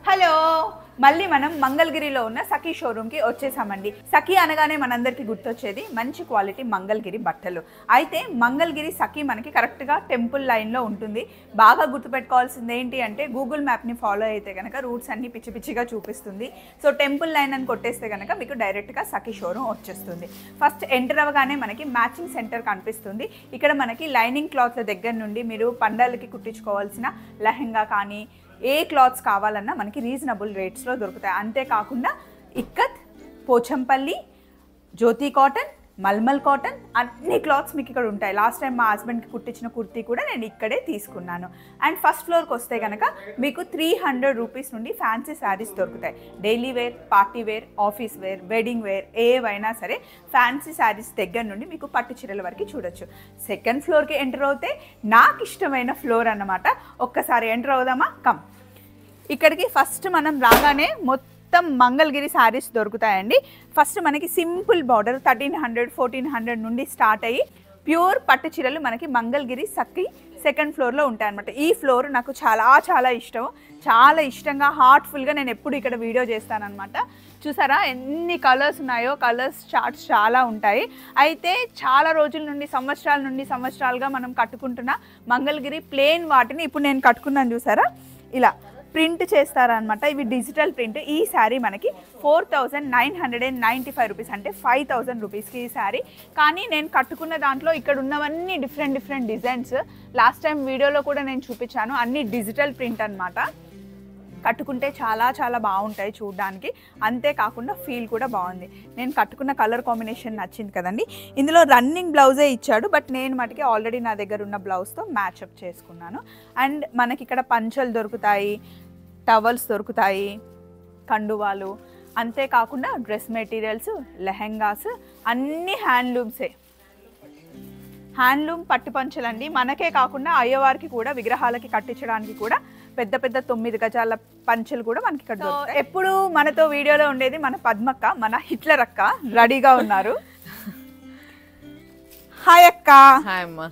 Hello మళ్ళీ మనం మంగళగిరిలో ఉన్న సఖీ షోరూమ్కి వచ్చేసామండి. సఖీ అనగానే మనందరికీ గుర్తొచ్చేది మంచి క్వాలిటీ మంగళగిరి బట్టలు. అయితే మంగళగిరి సఖీ మనకి కరెక్ట్గా టెంపుల్ లైన్లో ఉంటుంది. బాగా గుర్తుపెట్టుకోవాల్సింది ఏంటి అంటే గూగుల్ మ్యాప్ని ఫాలో అయితే కనుక రూట్స్ అన్ని పిచ్చి పిచ్చిగా చూపిస్తుంది. సో టెంపుల్ లైన్ అని కొట్టేస్తే కనుక మీకు డైరెక్ట్గా సఖీ షోరూమ్ వచ్చేస్తుంది. ఫస్ట్ ఎంటర్ అవ్వగానే మనకి మ్యాచింగ్ సెంటర్ కనిపిస్తుంది. ఇక్కడ మనకి లైనింగ్ క్లాత్ల దగ్గర నుండి మీరు పండలకి కుట్టించుకోవాల్సిన లెహంగా కానీ ఏ క్లాత్స్ కావాలన్నా మనకి రీజనబుల్ రేట్స్లో దొరుకుతాయి. అంతేకాకుండా ఇక్కత్, పోచంపల్లి, జ్యోతి కాటన్, మల్మల్ కాటన్ అన్ని క్లాత్స్ మీకు ఇక్కడ ఉంటాయి. లాస్ట్ టైం మా హస్బెండ్కి కుట్టించిన కుర్తీ కూడా నేను ఇక్కడే తీసుకున్నాను. అండ్ ఫస్ట్ ఫ్లోర్కి వస్తే కనుక మీకు 300 రూపీస్ నుండి ఫ్యాన్సీ శారీస్ దొరుకుతాయి. Daily wear, party wear, office wear, wedding wear ఏవైనా సరే ఫ్యాన్సీ శారీస్ దగ్గర నుండి మీకు పట్టు చీరల వరకు చూడొచ్చు. సెకండ్ ఫ్లోర్కి ఎంటర్ అవుతే నాకు ఇష్టమైన ఫ్లోర్ అన్నమాట. ఒక్కసారి ఎంటర్ అవుదామా? కమ్. ఇక్కడికి ఫస్ట్ మనం రాగానే మొత్తం మంగళగిరి శారీస్ దొరుకుతాయండి. ఫస్ట్ మనకి సింపుల్ బార్డర్ 1300, 1400 నుండి స్టార్ట్ అయ్యి ప్యూర్ పట్టు చీరలు మనకి మంగళగిరి సఖీ సెకండ్ ఫ్లోర్లో ఉంటాయన్నమాట. ఈ ఫ్లోర్ నాకు చాలా చాలా ఇష్టం. చాలా ఇష్టంగా హార్ట్ఫుల్గా నేను ఎప్పుడు ఇక్కడ వీడియో చేస్తానన్నమాట. చూసారా ఎన్ని కలర్స్ ఉన్నాయో, కలర్స్ చార్ట్స్ చాలా ఉంటాయి. అయితే చాలా రోజుల నుండి సంవత్సరాలుగా మనం కట్టుకుంటున్న మంగళగిరి ప్లెయిన్ వాటిని ఇప్పుడు నేను కట్టుకున్నాను. చూసారా ఇలా ప్రింట్ చేస్తారనమాట. ఇవి డిజిటల్ ప్రింట్. ఈ శారీ మనకి 4995 రూపీస్, అంటే 5000 రూపీస్కి ఈ శారీ. కానీ నేను కట్టుకున్న దాంట్లో ఇక్కడ ఉన్నవన్నీ డిఫరెంట్ డిజైన్స్. లాస్ట్ టైం వీడియోలో కూడా నేను చూపించాను. అన్ని డిజిటల్ ప్రింట్ అనమాట. కట్టుకుంటే చాలా చాలా బాగుంటాయి చూడడానికి. అంతేకాకుండా ఫీల్ కూడా బాగుంది. నేను కట్టుకున్న కలర్ కాంబినేషన్ నచ్చింది కదండి. ఇందులో రన్నింగ్ బ్లౌజే ఇచ్చాడు, బట్ నేను మటుకి ఆల్రెడీ నా దగ్గర ఉన్న బ్లౌజ్తో మ్యాచ్అప్ చేసుకున్నాను. అండ్ మనకి ఇక్కడ పంచలు దొరుకుతాయి, టవల్స్ దొరుకుతాయి, కండువాలు, అంతేకాకుండా డ్రెస్ మెటీరియల్స్, లెహెంగాస్ అన్నీ హ్యాండ్లూమ్సే. హ్యాండ్లూమ్ పట్టు పంచలండి. మనకే కాకుండా అయ్యవారికి కూడా విగ్రహాలకి కట్టించడానికి కూడా పెద్ద 9 గజాల పంచలు కూడా మనకి ఇక్కడ దొరుకుతాయి. ఎప్పుడు మనతో వీడియోలో ఉండేది మన పద్మక్క, మన హిట్లర్ అక్క రెడీగా ఉన్నారు. హాయ్ అక్క. హాయ్ అమ్మా.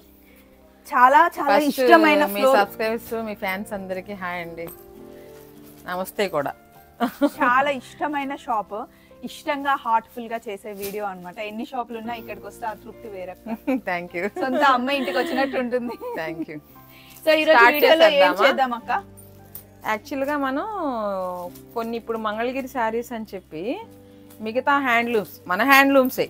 చాలా చాలా ఇష్టమైన మీ సబ్స్క్రైబర్స్, మీ ఫ్యాన్స్ అందరికి హాయ్ అండి, నమస్తే కూడా. చాలా ఇష్టమైన షాప్, ఇష్టంగా హార్ట్ఫుల్ గా చేసే వీడియో అన్నమాట. ఎన్ని షాపులు ఉన్నా ఇక్కడికి వస్తే ఆ తృప్తి వేరే. Thank you. సొంత అమ్మ ఇంటికి వచ్చినట్టు ఉంటుంది. Thank you. సో ఈ రోజు వీడియోలో ఏం చేద్దాం అక్క? యాక్చువల్గా మనం కొన్ని ఇప్పుడు మంగళగిరి శారీస్ అని చెప్పి మిగతా హ్యాండ్లూమ్స్, మన హ్యాండ్లూమ్సే,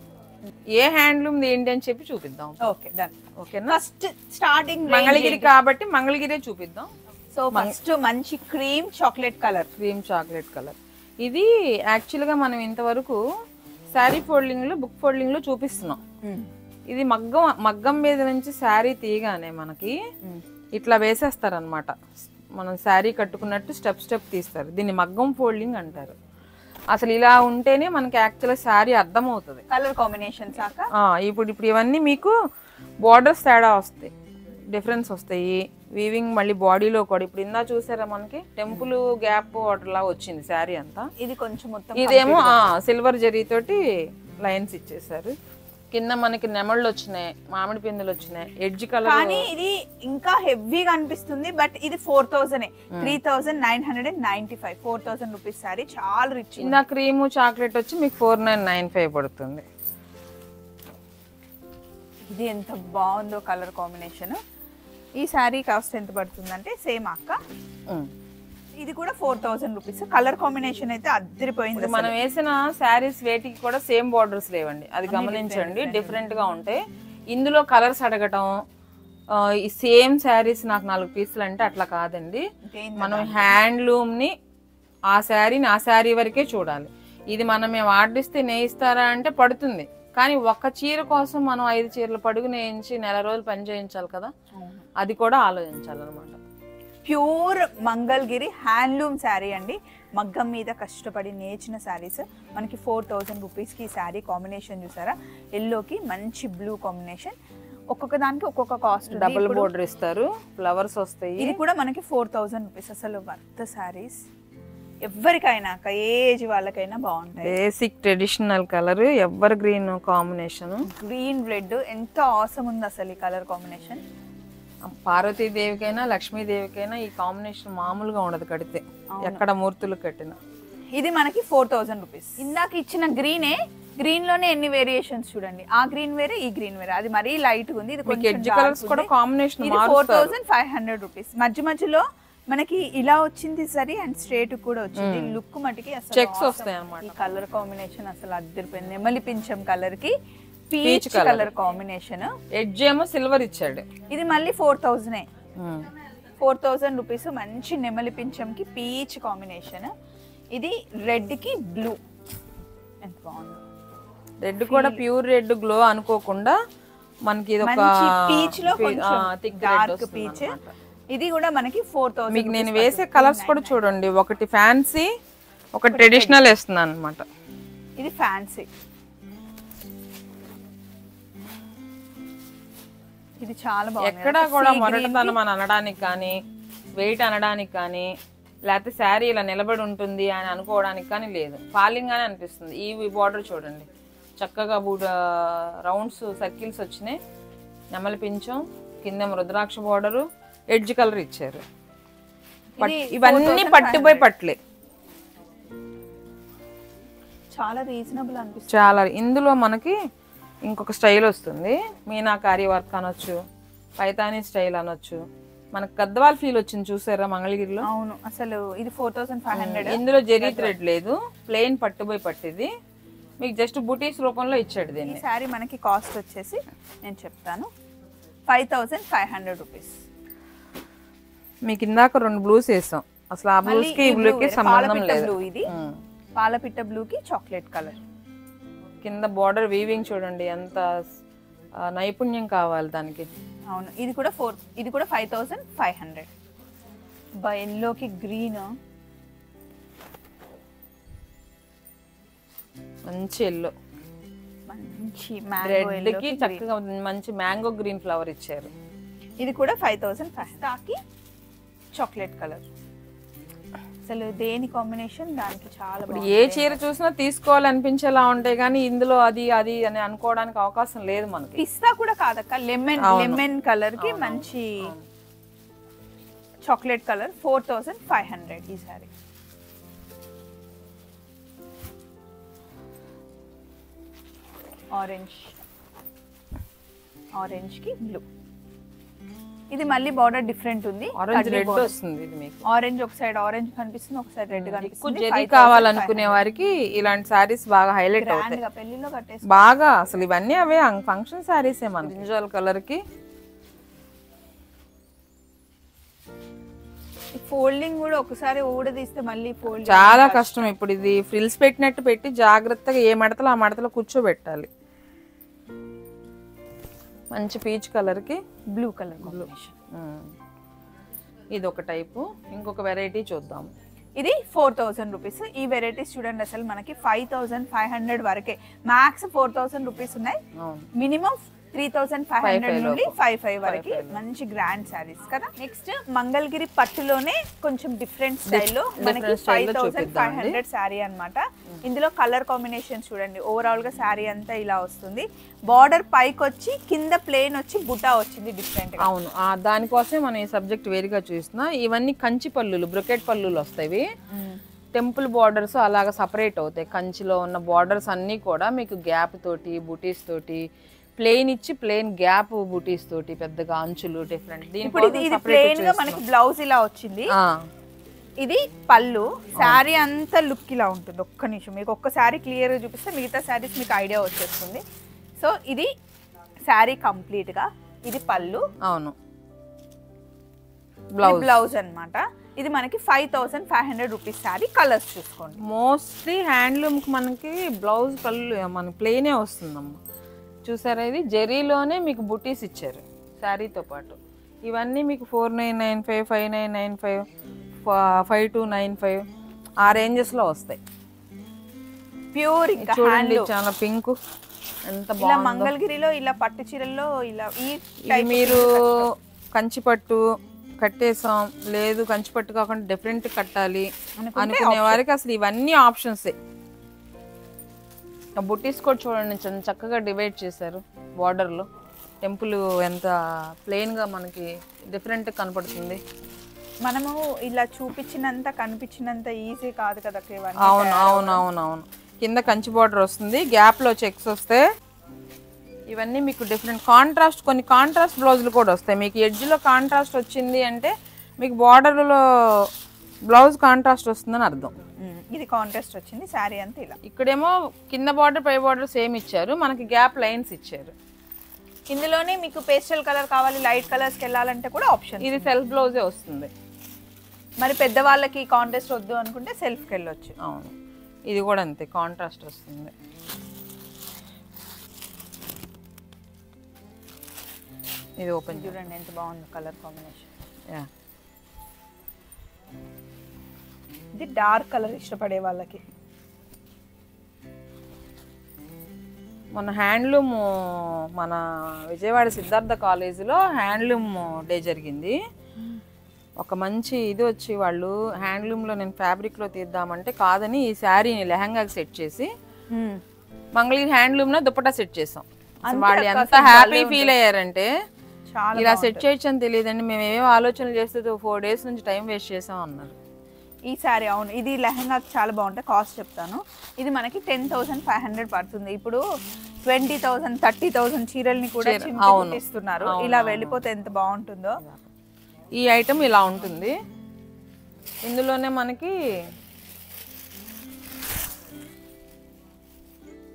ఏ హ్యాండ్లూమ్ ఏంటి అని చెప్పి చూపిద్దాం. Okay done. ఓకేనా? ఫస్ట్ స్టార్టింగ్ మంగళగిరి కాబట్టి మంగళగిరే చూపిద్దాం. సో ఫస్ట్ మంచి క్రీమ్ చాక్లెట్ కలర్. ఇది యాక్చువల్గా మనం ఇంతవరకు శారీ ఫోల్డింగ్లో, బుక్ ఫోల్డింగ్లో చూపిస్తున్నాం. ఇది మగ్గం మీద నుంచి శారీ తీయగానే మనకి ఇట్లా వేసేస్తారనమాట. మనం శారీ కట్టుకున్నట్టు స్టెప్ తీస్తారు. దీన్ని మగ్గం ఫోల్డింగ్ అంటారు. అసలు ఇలా ఉంటేనే మనకి యాక్చువల్గా శారీ అర్థమవుతుంది. కలర్ కాంబినేషన్ ఇప్పుడు ఇవన్నీ మీకు బార్డర్స్ తేడా వస్తాయి, డిఫరెన్స్ వస్తాయి. వీవింగ్ మళ్ళీ బాడీలో కూడా ఇప్పుడు ఇందా చూసారా మనకి టెంపుల్ గ్యాప్ అట్లా వచ్చింది శారీ అంతా. ఇది కొంచెం మొత్తం, ఇదేమో సిల్వర్ జరీ తోటి లైన్స్ ఇచ్చేసారు. కింద మనకి నెమళ్ళు వచ్చినాయి, మామిడి పిందులు వచ్చినాయి, ఎడ్జ్ కలర్. కానీ ఇది ఇంకా హెవీగా అనిపిస్తుంది. బట్ ఇది 4000, 3995, 4000 రూపీస్ శారీ. చాలా రిచ్. ఇందా క్రీము చాక్లెట్ వచ్చి మీకు 4995 పడుతుంది. ఇది ఎంత బాగుందో కలర్ కాంబినేషన్. ఈ శారీ కాస్ట్ ఎంత పడుతుంది అంటే సేమ్ అక్క, ఇది కూడా 4000 రూపీస్. కలర్ కాంబినేషన్ అయితే అద్దరిపోయింది. మనం వేసిన శారీస్ వేటికి కూడా సేమ్ బార్డర్స్ లేవండి, అది గమనించండి. డిఫరెంట్ గా ఉంటాయి. ఇందులో కలర్స్ అడగటం, ఈ సేమ్ శారీస్ నాకు 4 పీసులు అంటే అట్లా కాదండి. మనం హ్యాండ్లూమ్ ని ఆ శారీని ఆ శారీ వరకే చూడాలి. ఇది మనం ఆర్డర్ ఇస్తే నేయిస్తారా అంటే పడుతుంది. కానీ ఒక్క చీర కోసం మనం 5 చీరలు పడుగు నేయించి నెల రోజులు పని చేయించాలి కదా, అది కూడా ఆలోచించాలన్నమాట. ప్యూర్ మంగళగిరి హ్యాండ్లూమ్ శారీ అండి. మగ్గం మీద కష్టపడి నేర్చిన శారీస్ మనకి 4000 రూపీస్కి. ఈ శారీ కాంబినేషన్ చూసారా, ఎల్లోకి మంచి బ్లూ కాంబినేషన్. ఒక్కొక్క దానికి ఒక్కొక్క కాస్ట్. డబుల్ బోర్డర్ ఇస్తారు, ఫ్లవర్స్ వస్తాయి. ఇది కూడా మనకి 4000 రూపీస్. అసలు వర్త్ శారీస్. ఎవరికైనా ఏజ్ వాళ్ళకైనా బాగుంటాయి. Basic traditional colour, ever green combination, green red ఎంత ఆసమ్ ఉంది అసలు ఈ కలర్ కాంబినేషన్. పార్వతీదేవికైనా లక్ష్మీదేవికైనా ఈ కాంబినేషన్ మామూలుగా ఉండదు కడితే, ఎక్కడ మూర్తులు కట్టిన. ఇది మనకి 4000 రూపీస్. ఇందాక ఇచ్చిన గ్రీన్ లోనే ఎన్ని వేరియేషన్స్ చూడండి. ఆ గ్రీన్ వేరే, ఈ గ్రీన్ వేరే. అది మరీ లైట్ గా ఉంది, ఇది కొంచెం ఎడ్జ్ కలర్స్ కూడా కాంబినేషన్. ఇది 4500 రూపీస్. మధ్యలో మనకి ఇలా వచ్చింది సరే, అండ్ స్ట్రేట్ కూడా వచ్చింది. లుక్ మటుకి అసలు చెక్స్ వస్తాయి అన్నమాట. ఈ కలర్ కాంబినేషన్ అసలు అద్దరిపోయింది. నెమలి పింఛం కలర్ కి పీచ్ కలర్ కాంబినేషన్. ఎడ్జ్ ఏమో సిల్వర్ ఇచ్చాడు. ఇది మళ్ళీ 4000 4000 రూపీస్. మంచి నెమలి పింఛం కి పీచ్ కాంబినేషన్. ఇది రెడ్ కి బ్లూ, ఎంత బాగుంది. రెడ్ కూడా ప్యూర్ రెడ్ గ్లో అనుకోకుండా మనకి ఇది ఒక పీచ్ లో కొంచెం డార్క్ పీచ్. ఇది కూడా మనకి 4000. మీకు నేను వేసే కలర్స్ కూడా చూడండి, ఒకటి ఫ్యాన్సీ, ఒక ట్రెడిషనల్ వేస్తున్నాను అన్నమాట. ఇది ఫ్యాన్సీ. ఇది చాలా బాగుంది. ఎక్కడ కూడా మొరటతనం అని అనడానికి కానీ, వెయిట్ అనడానికి కానీ, లేకపోతే శారీ ఇలా నిలబడి ఉంటుంది అని అనుకోవడానికి కానీ లేదు. ఫాలింగ్ గానే అనిపిస్తుంది. ఈ బార్డర్ చూడండి, చక్కగా రౌండ్స్ సర్కిల్స్ వచ్చినాయి. నెమలి పించం కింద రుద్రాక్ష బార్డరు, ఎడ్జ్ కలర్ ఇచ్చారు. ఇవన్నీ పట్టుపోయి పట్లే, చాలా రీజనబుల్ అనిపిస్తుంది. చాలా. ఇందులో మనకి ఇంకొక స్టైల్ వస్తుంది, మీనాకారి వర్క్ అనొచ్చు, పైతానీ స్టైల్ అనొచ్చు. మనకు గద్వాల్ ఫీల్ వచ్చింది చూసారా మంగళగిరిలో. అవును, అసలు ఇది 4500. ఇందులో జెరీ థ్రెడ్ లేదు, ప్లెయిన్ పట్టుపోయి పట్టిది. మీకు జస్ట్ బుటీస్ రూపంలో ఇచ్చాడు దీన్ని. ఈ సారీ మనకి కాస్ట్ వచ్చేసి నేను చెప్తాను, 5500 రూపీస్. మీకు ఇందాక 2 బ్లూస్ వేసాం, అసలు ఆ బ్లూస్ కి ఈ బ్లూ కి సంబంధం లేదు. ఇది పాలపిట్ట బ్లూ కి చాక్లెట్ కలర్. కింద బార్డర్ వీవింగ్ చూడండి, ఎంత నైపుణ్యం కావాలి దానికి. అవును, ఇది కూడా 5500. ఎల్లోకి గ్రీన్, మంచి ఎల్లో, మంచి రెడ్ కి చక్కగా మంచి మ్యాంగో గ్రీన్ ఫ్లవర్ ఇచ్చారు. ఇది కూడా 5500 చాక్లెట్ కలర్. అసలు దేని కాంబినేషన్ దానికి చాలా. ఇప్పుడు ఏ చీర చూసినా తీసుకోవాలనిపించేలా ఉంటాయి, కానీ ఇందులో అది అది అని అనుకోవడానికి అవకాశం లేదు మనకి. పిస్తా కూడా కాదక్క, లెమన్ కలర్ కి మంచి చాక్లెట్ కలర్. 4500 ఈ సారీ. ఆరెంజ్ కి బ్లూ. ఇది మళ్ళీ బార్డర్ డిఫరెంట్ ఉంది, ఆరెంజ్ రెడ్ వస్తుంది. ఇది మీకు ఆరెంజ్ ఒక సైడ్ ఆరెంజ్ కనిపిస్తుంది, ఒక సైడ్ రెడ్ కనిపిస్తుంది. జెరీ కావాలనుకునే వారికి ఇలాంటి సారీస్ బాగా హైలైట్ అవుతాయి. పెళ్లిలో కట్టేసి బాగా అసలు ఇవన్నీ అవే ఫంక్షన్ సారీసే. మన బ్రింజాల్ కలర్ కి ఫోల్డింగ్ కూడా ఒకసారి ఊడదీస్తే మళ్ళీ ఫోల్డ్ చాలా కష్టం. ఇప్పుడు ఇది ఫ్రిల్స్ పెట్టినట్టు పెట్టి జాగ్రత్తగా ఏ మడతలో ఆ మడతలో కూర్చోబెట్టాలి. మంచి పీచ్ కలర్ కి బ్లూ కలర్ కాంబినేషన్. ఇది ఒక టైపు. ఇంకొక వెరైటీ చూద్దాం. ఇది 4000 రూపీస్. ఈ వెరైటీస్ చూడండి, అసలు మనకి 5500 వరకే. మ్యాక్స్ 4000 రూపీస్ ఉన్నాయి, మినిమం 3500 నుండి 55 వరకు. మంచి గ్రాండ్ సారీస్ కదా. నెక్స్ట్ మంగళగిరి పట్టులోనే కొంచెం డిఫరెంట్ స్టైల్లో మనకి 5500 సారీ అన్నమాట. ఇందులో కలర్ కాంబినేషన్ చూడండి, ఓవరాల్ గా సారీ అంతా ఇలా వస్తుంది. బార్డర్ పైకి వచ్చి కింద ప్లేన్ వచ్చి బుటా వచ్చింది డిఫరెంట్. అవును, దానికోసమే మనం ఈ సబ్జెక్ట్ వేరుగా చూస్తున్నా. ఇవన్నీ కంచి పల్లులు, బ్రొకెట్ పల్లులు వస్తాయి. టెంపుల్ బార్డర్స్ అలాగా సపరేట్ అవుతాయి. కంచిలో ఉన్న బార్డర్స్ అన్నీ కూడా మీకు గ్యాప్ తోటి, బుటీస్ తోటి, ప్లెయిన్ ఇచ్చి ప్లెయిన్ గ్యాప్ బుటీస్ తోటి, పెద్దగా అంచులు డిఫరెంట్. ఇప్పుడు ఇది ప్లెయిన్ గా మనకి బ్లౌజ్ ఇలా వచ్చింది. ఇది పళ్ళు. శారీ అంతా లుక్ ఇలా ఉంటుంది. ఒక్క నిమిషం మీకు ఒక్క శారీ క్లియర్ గా చూపిస్తే మిగతా శారీస్ మీకు ఐడియా వచ్చేస్తుంది. సో ఇది శారీ కంప్లీట్ గా, ఇది పళ్ళు. అవును, బ్లౌజ్ అన్నమాట. ఇది మనకి 5500 రూపీస్ శారీ. కలర్స్ చూసుకోండి. మోస్ట్లీ హ్యాండ్లూమ్ మనకి బ్లౌజ్ పళ్ళు మన ప్లెయినే వస్తుందమ్మా. చూసారా, ఇది జెరీలోనే మీకు బుటీస్ ఇచ్చారు శారీతో పాటు. ఇవన్నీ మీకు 4995, 5995, 5295 ఆ రేంజెస్లో వస్తాయి. ప్యూర్ ఇంకా చూడండి, చాలా పింక్ ఎంత బాగుందో. మంగళగిరిలో ఇలా పట్టు చీరల్లో ఇలా మీరు కంచిపట్టు కట్టేసాం, లేదు కంచిపట్టు కాకుండా డిఫరెంట్ కట్టాలి అనుకునే వారికి అసలు ఇవన్నీ ఆప్షన్సే. బుటీస్ కూడా చూడండి, చక్కగా డివైడ్ చేశారు బార్డర్లో. టెంపుల్ ఎంత ప్లెయిన్గా మనకి డిఫరెంట్ కనపడుతుంది. మనము ఇలా చూపించినంత కనిపించినంత ఈజీ కాదు కదా ఇవన్నీ. అవును అవును అవును అవును. కింద కంచి బార్డర్ వస్తుంది, గ్యాప్లో చెక్స్ వస్తాయి. ఇవన్నీ మీకు డిఫరెంట్ కాంట్రాస్ట్, కొన్ని కాంట్రాస్ట్ బ్లౌజులు కూడా వస్తాయి. మీకు ఎడ్జ్లో కాంట్రాస్ట్ వచ్చింది అంటే మీకు బార్డర్లో బ్లౌజ్ కాంట్రాస్ట్ వస్తుందని అర్థం. ఇది కాంట్రాస్ట్ వచ్చింది, శారీ అంతా ఇలా. ఇక్కడేమో కింద బార్డర్ పై బార్డర్ సేమ్ ఇచ్చారు, మనకి గ్యాప్ లైన్స్ ఇచ్చారు. ఇందులోనే మీకు పేస్టల్ కలర్ కావాలి, లైట్ కలర్స్కి వెళ్ళాలంటే కూడా ఆప్షన్. ఇది సెల్ఫ్ బ్లౌజే వస్తుంది. మరి పెద్దవాళ్ళకి కాంట్రాస్ట్ వద్దు అనుకుంటే సెల్ఫ్కి వెళ్ళొచ్చు. అవును, ఇది కూడా అంతే కాంట్రాస్ట్ వస్తుంది. ఇది ఓపెన్ చూడండి ఎంత బాగుంది కలర్ కాంబినేషన్. ఇది డార్క్ కలర్ ఇష్టపడే వాళ్ళకి. మన హ్యాండ్లూమ్, మన విజయవాడ సిద్ధార్థ కాలేజీలో హ్యాండ్లూమ్ డే జరిగింది. ఒక మంచి ఇది వచ్చి వాళ్ళు హ్యాండ్లూమ్లో నేను ఫ్యాబ్రిక్లో తీద్దామంటే కాదని ఈ శారీని లెహంగాకి సెట్ చేసి మంగళగిరి హ్యాండ్లూమ్లో దుపట్టా సెట్ చేసాం. వాళ్ళు ఎంత హ్యాపీ ఫీల్ అయ్యారంటే ఇలా సెట్ చేయొచ్చు అని తెలియదండి, మేము ఏమేమి ఆలోచనలు చేస్తే 4 days నుంచి టైం వేస్ట్ చేసాం అన్నారు. ఈ శారీ అవును, ఇది లెహంగాకి చాలా బాగుంటుంది. కాస్ట్ చెప్తాను, ఇది మనకి 10,500 పడుతుంది. ఇప్పుడు 20,000 30,000 చీరల్ని కూడా ఇస్తున్నారు. ఇలా వెళ్ళిపోతే ఎంత బాగుంటుందో. ఈ ఐటమ్ ఇలా ఉంటుంది. ఇందులోనే మనకి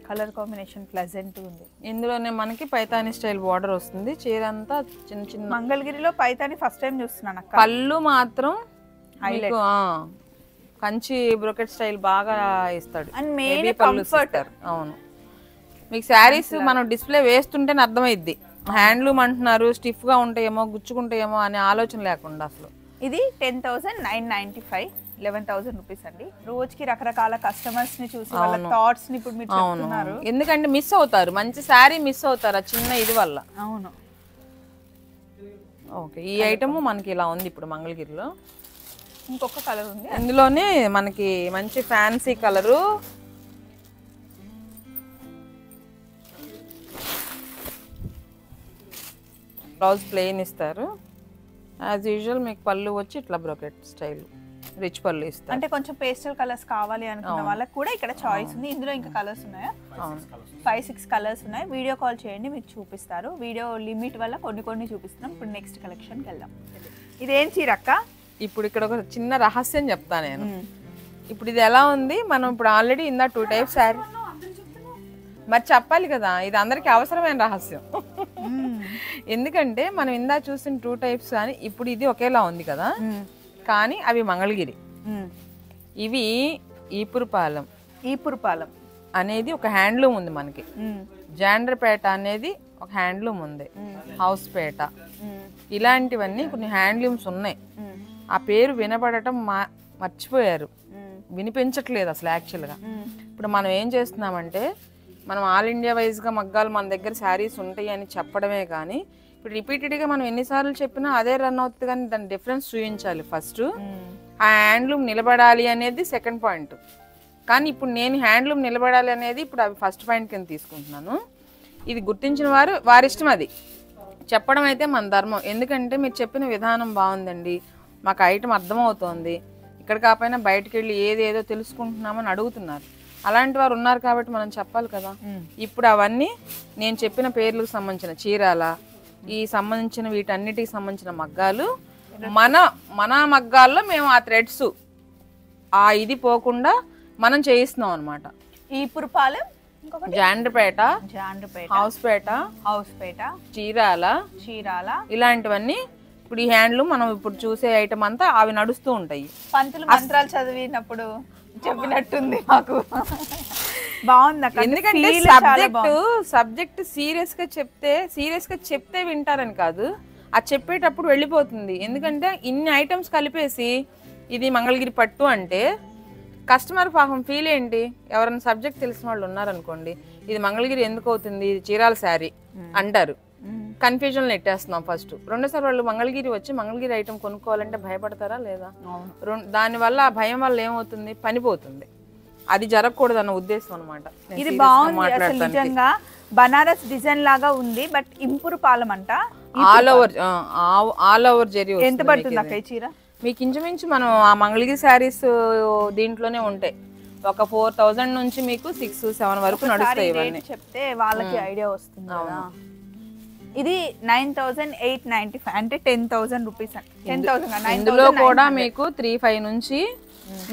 కలర్ కాంబినేషన్ ప్లెజెంట్ ఉంది. ఇందులోనే మనకి పైతాని స్టైల్ బార్డర్ వస్తుంది. చీర అంతా చిన్న చిన్న. మంగళగిరిలో పైతాని ఫస్ట్ టైం చూస్తున్నాను. పళ్ళు మాత్రం కంచి బ్రోకెట్ స్టైల్ బాగా ఇస్తాడు. అవును, మీకు శారీస్ మనం డిస్ప్లే వేస్తుంటేనే అర్థమైద్ది. హ్యాండ్లూమ్ అంటున్నారు, స్టిఫ్ గా ఉంటాయేమో, గుచ్చుకుంటాయేమో అనే ఆలోచన లేకుండా అసలు. ఇది 10,995, 11,000 రూపీస్ అండి. రోజుకి రకరకాల కస్టమర్స్ ని చూసి వాళ్ళ థాట్స్ ని ఇప్పుడు మీరు చెప్తున్నారు. ఎందుకంటే మిస్ అవుతారు, మంచి శారీ మిస్ అవుతారు ఆ చిన్న ఇది వల్ల. అవును. ఓకే, ఈ ఐటమ్ మనకి ఇలా ఉంది ఇప్పుడు మంగళగిరిలో. ఇంకొక కలర్ ఉంది, ఇందులోనే మనకి మంచి ఫ్యాన్సీ కలరు. బ్లౌజ్ ప్లెయిన్ ఇస్తారు. యాజ్ యూజువల్ మీకు పళ్ళు వచ్చి ఇట్లా బ్రోకెట్ స్టైల్ రిచ్ పళ్ళు ఇస్తారు. అంటే కొంచెం పేస్టల్ కలర్స్ కావాలి అనుకున్న వాళ్ళకి కూడా ఇక్కడ చాయిస్ ఉంది. ఇందులో ఇంకా కలర్స్ ఉన్నాయా? 5-6 కలర్స్ ఉన్నాయి. వీడియో కాల్ చేయండి, మీకు చూపిస్తారు. వీడియో లిమిట్ వల్ల కొన్ని చూపిస్తున్నాం. ఇప్పుడు నెక్స్ట్ కలెక్షన్కి వెళ్దాం. ఇదేం చీర అక్క? ఇప్పుడు ఇక్కడ ఒక చిన్న రహస్యం చెప్తా నేను. ఇప్పుడు ఇది ఎలా ఉంది, మనం ఇప్పుడు ఆల్రెడీ ఇందా 2 టైప్స్ శారీ మరి చెప్పాలి కదా, ఇది అందరికి అవసరమైన రహస్యం. ఎందుకంటే మనం ఇందా చూసిన 2 టైప్స్ అని ఇప్పుడు ఇది ఒకేలా ఉంది కదా, కానీ అవి మంగళగిరి, ఇవి ఈపురపాలెం అనేది ఒక హ్యాండ్లూమ్ ఉంది మనకి. జాండ్రపేట అనేది ఒక హ్యాండ్లూమ్ ఉంది, హౌస్పేట, ఇలాంటివన్నీ కొన్ని హ్యాండ్లూమ్స్ ఉన్నాయి. ఆ పేరు వినపడటం మర్చిపోయారు, వినిపించట్లేదు అసలు యాక్చువల్గా. ఇప్పుడు మనం ఏం చేస్తున్నామంటే, మనం ఆల్ ఇండియా వైజ్గా మగ్గాలు మన దగ్గర శారీస్ ఉంటాయి అని చెప్పడమే కానీ, ఇప్పుడు రిపీటెడ్గా మనం ఎన్నిసార్లు చెప్పినా అదే రన్ అవుతుంది, కానీ దాని డిఫరెన్స్ చూపించాలి ఫస్ట్. ఆ హ్యాండ్లూమ్ నిలబడాలి అనేది సెకండ్ పాయింట్, కానీ ఇప్పుడు నేను హ్యాండ్లూమ్ నిలబడాలి అనేది ఇప్పుడు అవి ఫస్ట్ పాయింట్ కింద తీసుకుంటున్నాను. ఇది గుర్తించిన వారి ఇష్టం, అది చెప్పడం అయితే మన ధర్మం. ఎందుకంటే మీరు చెప్పిన విధానం బాగుందండి, మాకు ఐటమ్ అర్థమవుతోంది, ఇక్కడ కాకపోయినా బయటకు వెళ్ళి ఏదేదో తెలుసుకుంటున్నామని అడుగుతున్నారు. అలాంటి వారు ఉన్నారు కాబట్టి మనం చెప్పాలి కదా. ఇప్పుడు అవన్నీ నేను చెప్పిన పేర్లకు సంబంధించిన చీరాల, ఈ సంబంధించిన వీటన్నిటికి సంబంధించిన మగ్గాలు, మన మగ్గాల్లో మేము ఆ థ్రెడ్స్ ఆ ఇది పోకుండా మనం చేయిస్తున్నాం అనమాట. ఈపురపాలెం, జాండ్రపేట, హౌస్పేట, చీరాల, ఇలాంటివన్నీ ఇప్పుడు ఈ హ్యాండ్లూమ్ మనం ఇప్పుడు చూసే ఐటమ్ అంతా అవి నడుస్తూ ఉంటాయి. పంతులు మంత్రాలు చదివినప్పుడు చెప్పినట్టుంది మాకు. బాగుంది. ఎందుకంటే సబ్జెక్ట్ సీరియస్ గా చెప్తే వింటారని కాదు, అది చెప్పేటప్పుడు వెళ్ళిపోతుంది. ఎందుకంటే ఇన్ని ఐటమ్స్ కలిపేసి ఇది మంగళగిరి పట్టు అంటే కస్టమర్ పాపం ఫీల్ ఏంటి, ఎవరైనా సబ్జెక్ట్ తెలిసిన వాళ్ళు ఉన్నారనుకోండి, ఇది మంగళగిరి ఎందుకు అవుతుంది, ఇది చీరాల శారీ అంటారు, కన్ఫ్యూజన్ నెట్టేస్తున్నాం ఫస్ట్. రెండోసారి వాళ్ళు మంగళగిరి వచ్చి మంగళగిరి ఐటమ్ కొనుక్కోవాలంటే భయపడతారా లేదా? దానివల్ల ఆ భయం వల్ల ఏమవుతుంది, పని పోతుంది. అది జరగకూడదు అన్న ఉద్దేశం అనమాట. ఇది బాగుంది నిజంగా. బనారస్ డిజైన్ లాగా ఉంది, బట్ ఇంపురు పాలం అంట. All over zari. ఎంత పడుతుంది అక్క ఈ చీర? మీకు ఇంచుమించు మనం ఆ మంగళగిరి శారీస్ దీంట్లోనే ఉంటాయి. ఒక 4000 నుంచి మీకు 6-7 వరకు నడుస్తాయి ఇవన్నీ. చెప్తే వాళ్ళకి ఐడియా వస్తుంది కదా. ఇది 9895 అంటే 10,000 రూపీస్. 10,000 ఇందులో కూడా మీకు 3-5 నుంచి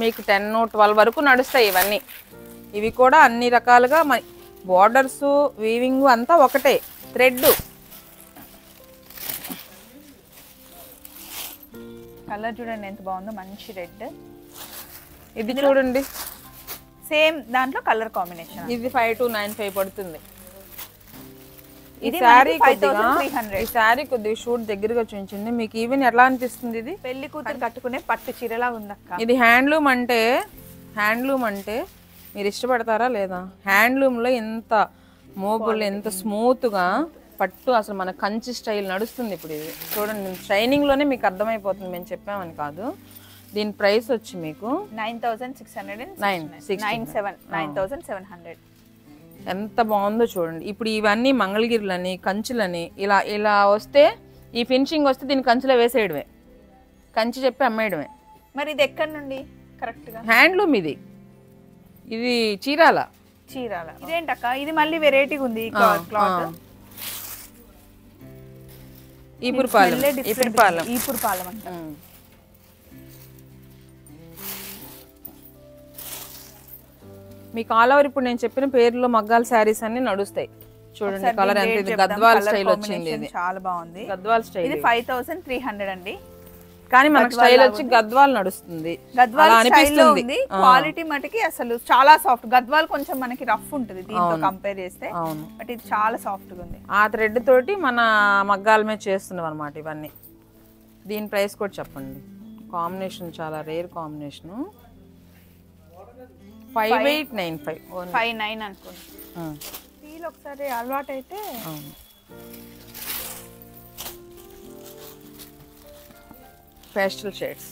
మీకు 10-12 వరకు నడుస్తాయి ఇవన్నీ. ఇవి కూడా అన్ని రకాలుగా బోర్డర్స్ వీవింగ్ అంతా ఒకటే, థ్రెడ్. కలర్ చూడండి ఎంత బాగుందో, మంచి రెడ్. ఇది చూడండి సేమ్ దాంట్లో కలర్ కాంబినేషన్. ఇది 5295 పడుతుంది. ఈ శారీ కొద్దిగా షూట్ దగ్గరగా చూపించండి, మీకు ఈవెన్ ఎలా అనిపిస్తుంది? ఇది పెళ్లి కూతురు కట్టుకునే పట్టు చీరలా ఉందక్క. ఇది హ్యాండ్లూమ్ అంటే మీరు ఇష్టపడతారా లేదా? హ్యాండ్లూమ్ లో ఎంత మోబుల్, ఎంత స్మూత్ గా పట్టు, అసలు మన కంచి స్టైల్ నడుస్తుంది ఇప్పుడు. ఇది చూడండి, షైనింగ్ లోనే మీకు అర్థమైపోతుంది, మేము చెప్పామని కాదు. దీని ప్రైస్ వచ్చి మీకు 9697. ఎంత బాగుందో చూడండి. ఇప్పుడు ఇవన్నీ మంగళగిరులని, కంచులని ఇలా ఇలా వస్తే, ఈ ఫినిషింగ్ వస్తే దీన్ని కంచులో వేసేయడమే, కంచి చెప్పి అమ్మేయడమే. మరి ఇది ఎక్కడి నుండి కరెక్ట్ గా? హ్యాండ్లూమ్ ఇది. ఇది చీరాల. ఇదేంటక్క? ఇది మళ్ళీ వెరైటీగా ఉంది క్లాత్. ఈపురపాలెం అంట. మీకు ఆల్ ఓవర్ ఇప్పుడు నేను చెప్పిన పేర్లో మగ్గాల శారీస్ అన్ని నడుస్తాయి. చూడండి కలర్ ఎంత, ఇది గద్వాల్ స్టైల్ వచ్చింది. ఇది చాలా బాగుంది, గద్వాల్ స్టైల్. ఇది 5300 అండి. కానీ మనకు స్టైల్ వచ్చి గద్వాల్ నడుస్తుంది. గద్వాల్ స్టైల్లో ఉంది. క్వాలిటీ మటుకి అసలు చాలా సాఫ్ట్. గద్వాల్ కొంచెం మనకి రఫ్ ఉంటుంది దీంతో కంపేర్ చేస్తే, బట్ ఇది చాలా సాఫ్ట్ గా ఉంది. ఆ థ్రెడ్ తోటి మన మగ్గాల మీద చేస్తున్నాం అన్నమాట ఇవన్నీ. దీని ప్రైస్ కూడా చెప్పండి. కాంబినేషన్ చాలా రేర్ కాంబినేషన్. 5895. 59 అనుకోండి. ఫీల్ ఒకసారి అలవాటు అయితే. Pastel shades.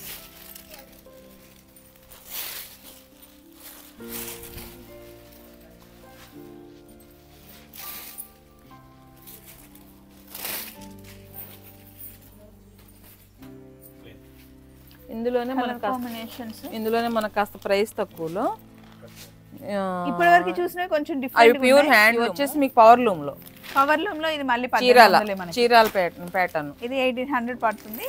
ఇందులోనే మనకు కాస్త ప్రైస్ తక్కువలో ఇప్పటి వరకు చూసినా కొంచెం అవి డిఫరెంట్. ప్యూర్ హ్యాండ్ వచ్చేసి మీకు పవర్ లూమ్ లో ఇది మళ్ళీ చీరాల ప్యాటర్న్. ఇది 1800 పడుతుంది.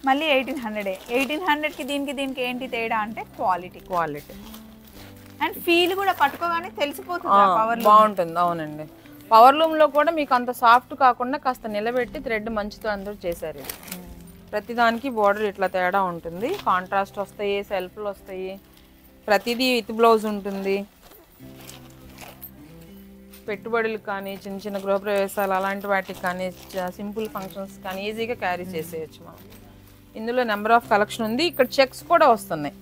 మళ్ళీ 1800. 1800 కి దీనికి ఏంటి తేడా అంటే క్వాలిటీ అండ్ ఫీల్ కూడా పట్టుకోగానే తెలిసిపోతుంది. పవర్ బాగుంటుంది. అవునండి, పవర్ లూమ్ లో కూడా మీకు అంత సాఫ్ట్ కాకుండా కాస్త నిలబెట్టి థ్రెడ్ మంచితో అందరూ చేశారు. ప్రతిదానికి బోర్డర్ ఇట్లా తేడా ఉంటుంది, కాంట్రాస్ట్ వస్తాయి, సెల్ఫ్లు వస్తాయి, ప్రతిదీ విత్ బ్లౌజ్ ఉంటుంది. పెట్టుబడులు కానీ, చిన్న చిన్న గృహప్రవేశాలు అలాంటి వాటికి కానీ, సింపుల్ ఫంక్షన్స్ కానీ ఈజీగా క్యారీ చేసేయచ్చు మనం. ఇందులో నెంబర్ ఆఫ్ కలెక్షన్ ఉంది. ఇక్కడ చెక్స్ కూడా వస్తున్నాయి.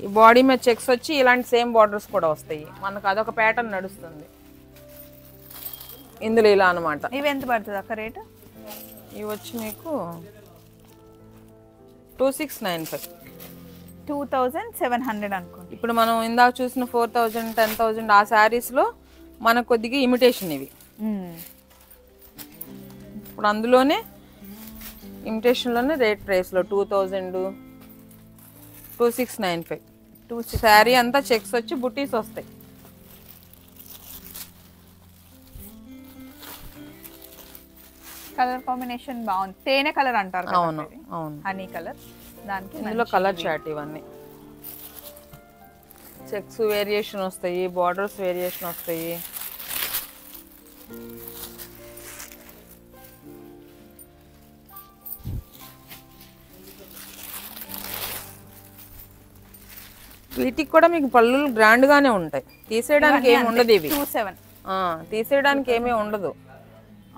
ఈ బాడీ మీద చెక్స్ వచ్చి ఇలాంటి సేమ్ బార్డర్స్ కూడా వస్తాయి మనకు. అదొక ప్యాటర్న్ నడుస్తుంది ఇందులో ఇలా అనమాట. ఇవి ఎంత పడుతుంది అక్క రేటు? ఇవి వచ్చి మీకు 2695. 2700 అనుకోండి. ఇప్పుడు మనం ఇందాక చూసిన 4000, 10,000 ఆ శారీస్లో మనకు కొద్దిగా ఇమిటేషన్ ఇవి. ఇప్పుడు అందులోనే ఇమిటేషన్లోనే రేట్ ప్రైస్లో 2000, 2695. శారీ అంతా చెక్స్ వచ్చి బుట్టీస్ వస్తాయి. కలర్ కాంబినేషన్ బాగుంది. తేనె కలర్ అంటారు. అవును, హనీ కలర్. దానికి ఇందులో కలర్ చాట్ ఇవన్నీ చెక్స్ వేరియేషన్ వస్తాయి, బార్డర్స్ వేరియేషన్ వస్తాయి. వీటికి కూడా మీకు పళ్ళు గ్రాండ్ గానే ఉంటాయి, తీసేయడానికి ఏమి ఉండదు. ఇవి 27. తీసేయడానికి ఏమీ ఉండదు.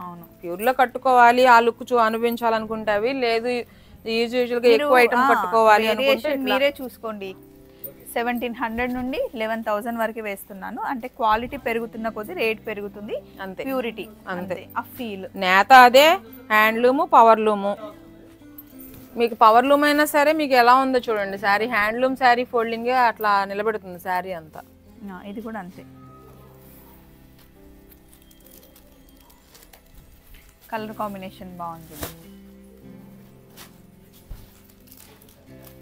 అవును, ప్యూర్ లో కట్టుకోవాలి, ఆ లుక్ అనుభవించాలనుకుంటే అవి, లేదు యూజువల్ గా ఎక్కువ ఐటమ్ కట్టుకోవాలి అనుకుంటే మీరే చూసుకోండి. 1700 నుండి 11,000 వరకు వేస్తున్నాను. అంటే క్వాలిటీ పెరుగుతున్న కొద్ది రేట్ పెరుగుతుంది. అంతే, ప్యూరిటీ అంతే. ఆ ఫీల్ నేత అదే, హ్యాండ్లూము, పవర్ లూము. మీకు పవర్ లూమ్ అయినా సరే మీకు ఎలా ఉందో చూడండి. శారీ హ్యాండ్లూమ్ శారీ ఫోల్డింగ్ అట్లా నిలబెడుతుంది శారీ అంతా. ఇది కూడా అంతే. కలర్ కాంబినేషన్ బాగుంది.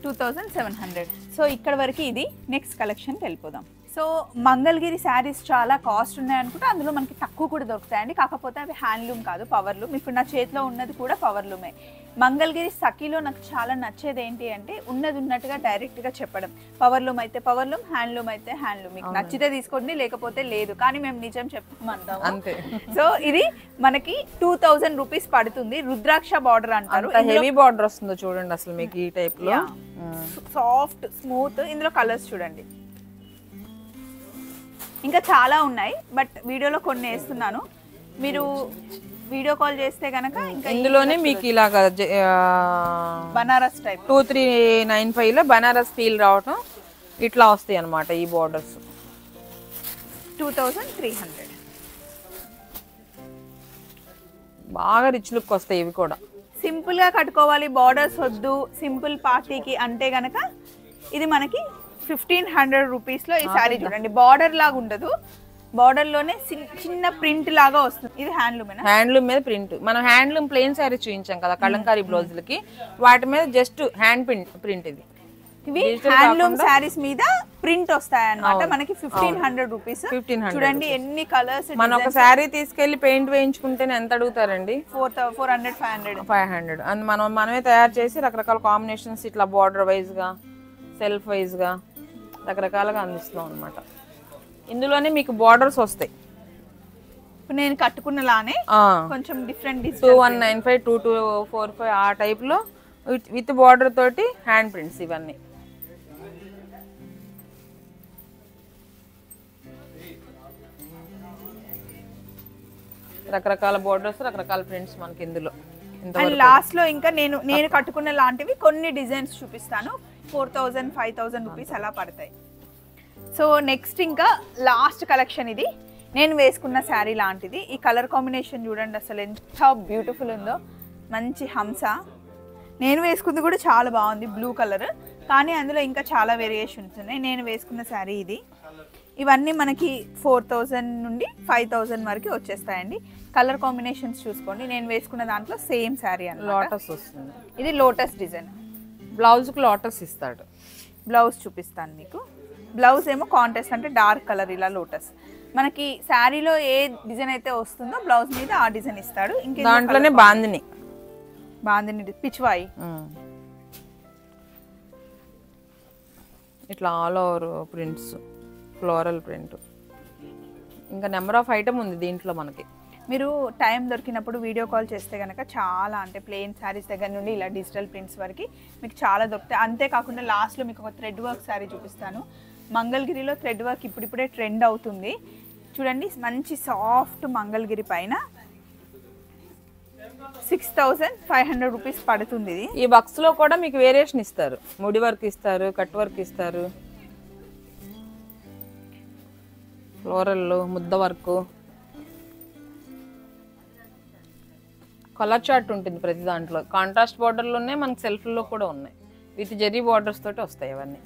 2700. సో ఇక్కడ వరకు ఇది. నెక్స్ట్ కలెక్షన్కి వెళ్ళిపోదాం. సో మంగళగిరి శారీస్ చాలా కాస్ట్ ఉన్నాయనుకుంటే అందులో మనకి తక్కువ కూడా దొరుకుతాయండి. కాకపోతే అవి హ్యాండ్లూమ్ కాదు, పవర్లూమ్. ఇప్పుడు నా చేతిలో ఉన్నది కూడా పవర్లూమే. మంగళగిరి సఖీలో నాకు చాలా నచ్చేది ఏంటి అంటే ఉన్నది ఉన్నట్టుగా డైరెక్ట్గా చెప్పడం. పవర్లూమ్ అయితే పవర్లూమ్, హ్యాండ్లూమ్ అయితే హ్యాండ్లూమ్. మీకు నచ్చితే తీసుకోండి, లేకపోతే లేదు. కానీ మేము నిజం చెప్తామంటాము అంతే. సో ఇది మనకి 2000 రూపీస్ పడుతుంది. రుద్రాక్ష బార్డర్ అంటారు. హెవీ బార్డర్ వస్తుందో చూడండి అసలు మీకు ఈ టైప్ లో. Soft smooth. ఇందులో కలర్స్ చూడండి, ఇంకా చాలా ఉన్నాయి బట్ వీడియోలో కొన్ని వేస్తున్నాను. మీరు వీడియో కాల్ చేస్తే కనుక ఇంకా ఇందులోనే మీకు ఇలాగా బనారస్ టైప్ 2395 లో బనారస్ ఫీల్ రావటం ఇట్లా వస్తాయి అన్నమాట ఈ బార్డర్స్. 2300. బాగా రిచ్ లుక్ వస్తాయి ఇవి కూడా. సింపుల్ గా కట్టుకోవాలి, బార్డర్స్ వద్దు, సింపుల్ పార్టీకి అంటే గనక ఇది మనకి 1500 రూపీస్ లో ఈ సారీ చూడండి. బార్డర్ లాగా ఉండదు, బార్డర్ లోనే చిన్న ప్రింట్ లాగా వస్తుంది. ఇది హ్యాండ్లూమ్. హ్యాండ్లూమ్ మీద ప్రింట్. మనం హ్యాండ్లూమ్ ప్లెయిన్ సారీ చూపించాం కదా కలంకారీ బ్లౌజులకి, వాటి మీద జస్ట్ హ్యాండ్ ప్రింట్. ఇది ఇవి హ్యాండ్లూమ్ సారీస్ మీద ప్రింట్ వస్తాయి అన్నమాట. మనకి 1500 రూపీస్. చూడండి ఎన్ని కలర్స్. మనం ఒక సారీ తీసుకెళ్లి పెయింట్ వేయించుకుంటేనే ఎంత అడుగుతారండి? 400 500. అండ్ మనమే తయారు చేసి రకరకాల కాంబినేషన్స్ ఇట్లా బార్డర్ వైజ్ గా, సెల్ఫ్ వైజ్ గా రకరకాలుగా అందిస్తున్నాం అనమాట. ఇందులోనే మీకు బార్డర్స్ వస్తాయి. ఇప్పుడు నేను కట్టుకున్న లానే కొంచెం డిఫరెంట్ 2195 2245 ఆ టైప్ లో విత్ బార్డర్ తోటి హ్యాండ్ ప్రింట్స్ ఇవన్నీ. రకరకాల బార్డర్స్, రకరకాల ప్రింట్స్ మనకి ఇందులో. అండ్ లాస్ట్ లో ఇంకా నేను కట్టుకున్న లాంటివి కొన్ని డిజైన్స్ చూపిస్తాను. 4000 5000 రూపీస్ అలా పడతాయి. సో నెక్స్ట్ ఇంకా లాస్ట్ కలెక్షన్ ఇది. నేను వేసుకున్న శారీ లాంటిది. ఈ కలర్ కాంబినేషన్ చూడండి అసలు ఎంత బ్యూటిఫుల్ ఉందో. మంచి హంస. నేను వేసుకుంది కూడా చాలా బాగుంది, బ్లూ కలర్. కానీ అందులో ఇంకా చాలా వేరియేషన్స్ ఉన్నాయి. నేను వేసుకున్న శారీ ఇది. ఇవన్నీ మనకి 4000 నుండి 5000 వరకు వచ్చేస్తాయండి. కలర్ కాంబినేషన్స్ చూసుకోండి. నేను వేసుకున్న దాంట్లో సేమ్ శారీ అన్నమాట. లోటస్ వస్తుంది. ఇది లోటస్ డిజైన్. బ్లౌజ్కి లోటస్ ఇస్తాడు. బ్లౌజ్ చూపిస్తాను మీకు. బ్లౌజ్ ఏమో కాంట్రాస్ట్ అంటే డార్క్ కలర్ ఇలా లోటస్. మనకి శారీలో ఏ డిజైన్ అయితే వస్తుందో బ్లౌజ్ మీద ఆ డిజైన్ ఇస్తాడు. ఇంకా దాంట్లోనే బాందిని పిచ్వాయి ఇట్లా all over prints, floral print. ఇంకా నెంబర్ ఆఫ్ ఐటమ్ ఉంది దీంట్లో మనకి. మీరు టైం దొరికినప్పుడు వీడియో కాల్ చేస్తే కనుక చాలా అంటే ప్లెయిన్ శారీస్ దగ్గర నుండి ఇలా డిజిటల్ ప్రింట్స్ వరకు మీకు చాలా దొరుకుతాయి. అంతేకాకుండా లాస్ట్లో మీకు ఒక థ్రెడ్ వర్క్ శారీ చూపిస్తాను. మంగళగిరిలో థ్రెడ్ వర్క్ ఇప్పుడిప్పుడే ట్రెండ్ అవుతుంది. చూడండి మంచి సాఫ్ట్ మంగళగిరి పైన 6500 రూపీస్ పడుతుంది ఇది. ఈ బాక్స్ లో కూడా మీకు వేరియేషన్ ఇస్తారు. ముడి వర్క్ ఇస్తారు, కట్ వర్క్ ఇస్తారు, ఫ్లోరల్, ముద్ద వర్క్, కలర్ చార్ట్ ఉంటుంది ప్రతి దాంట్లో. కాంట్రాస్ట్ బార్డర్లు ఉన్నాయి, మనకి సెల్ఫ్లో కూడా ఉన్నాయి. విత్ జెరీ బార్డర్స్ తోటి వస్తాయి ఇవన్నీ.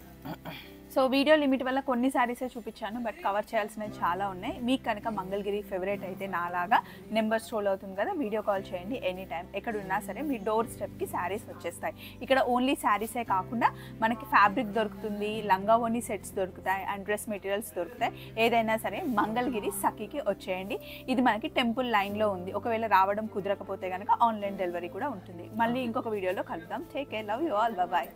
సో వీడియో లిమిట్ వల్ల కొన్ని శారీసే చూపించాను, బట్ కవర్ చేయాల్సినవి చాలా ఉన్నాయి. మీకు కనుక మంగళగిరి ఫేవరెట్ అయితే నాలాగా నెంబర్ స్ట్రోల్ అవుతుంది కదా, వీడియో కాల్ చేయండి. ఎనీ టైం ఎక్కడున్నా సరే మీ డోర్ స్టెప్కి శారీస్ వచ్చేస్తాయి. ఇక్కడ ఓన్లీ శారీసే కాకుండా మనకి ఫ్యాబ్రిక్ దొరుకుతుంది, లంగా ఓనీ సెట్స్ దొరుకుతాయి, అండ్ డ్రెస్ మెటీరియల్స్ దొరుకుతాయి. ఏదైనా సరే మంగళగిరి సఖీకి వచ్చేయండి. ఇది మనకి టెంపుల్ లైన్లో ఉంది. ఒకవేళ రావడం కుదరకపోతే కనుక ఆన్లైన్ డెలివరీ కూడా ఉంటుంది. మళ్ళీ ఇంకొక వీడియోలో కలుద్దాం. Take care, love you all, bye.